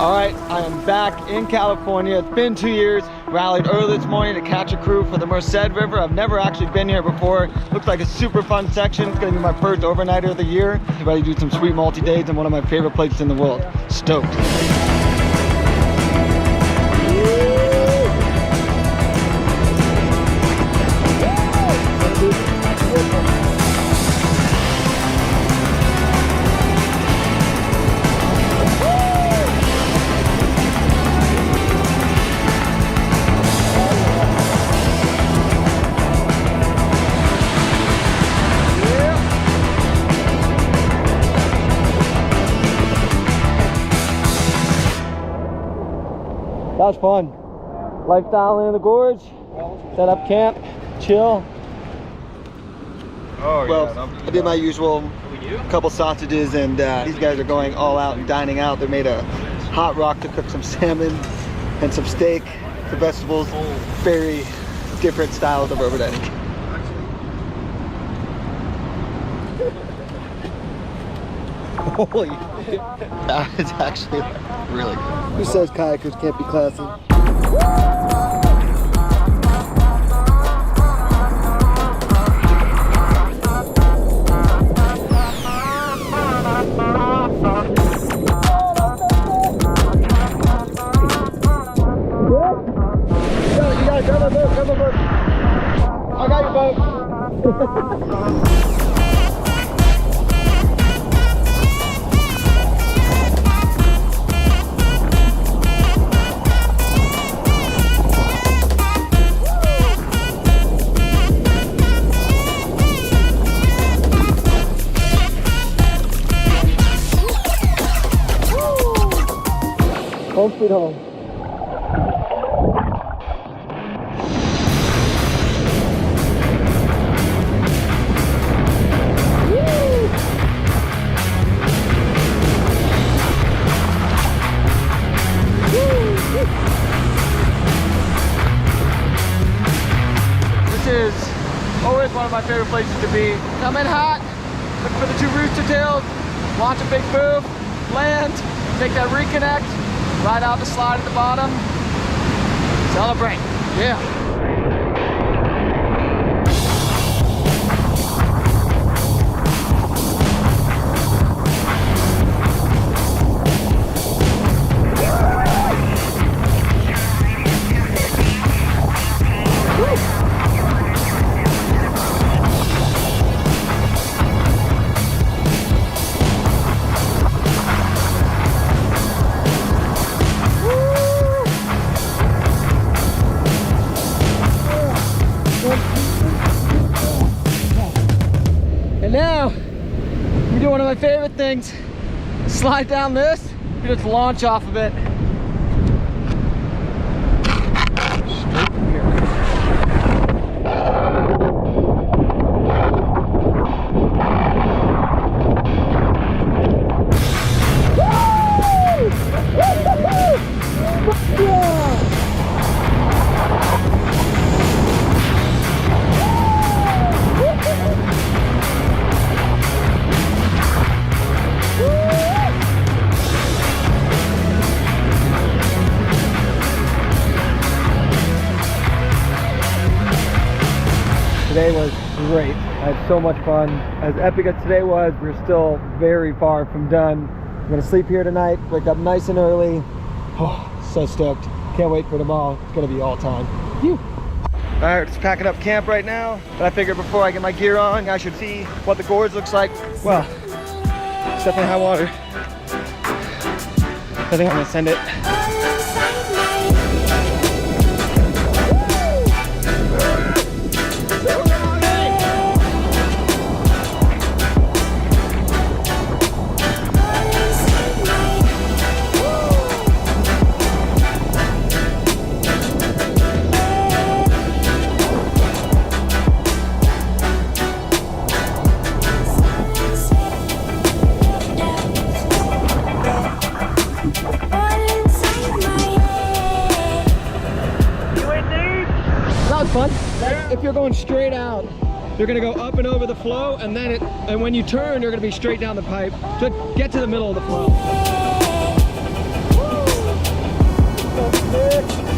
All right, I am back in California. It's been 2 years. Rallied early this morning to catch a crew for the Merced River. I've never actually been here before. Looks like a super fun section. It's gonna be my first overnighter of the year. Ready to do some sweet multi-days in one of my favorite places in the world. Stoked. That was fun. Lifestyle in the gorge, set up camp, chill. Oh, well, yeah. I did my usual couple sausages, and these guys are going all out and dining out. They made a hot rock to cook some salmon and some steak, some vegetables. Very different styles of overnighting. Holy, it's actually really good. Who says kayakers can't be classy? You gotta grab my boat, grab my boat. I got your boat. Home sweet home. This is always one of my favorite places to be. Come in hot, look for the two rooster tails, launch a big boom, land, make that reconnect, ride out the slide at the bottom, celebrate, yeah. And now, we do one of my favorite things. Slide down this, you just launch off of it. Straight from here. Today was great. I had so much fun. As epic as today was, we're still very far from done. I'm gonna sleep here tonight, wake up nice and early. Oh, so stoked. Can't wait for tomorrow. It's gonna be all time. Phew. All right, just packing up camp right now. But I figured before I get my gear on, I should see what the gorge looks like. Well, it's definitely high water. I think I'm gonna send it. Fun. If you're going straight out, you're gonna go up and over the flow, and then when you turn, you're gonna be straight down the pipe to get to the middle of the flow. Sick.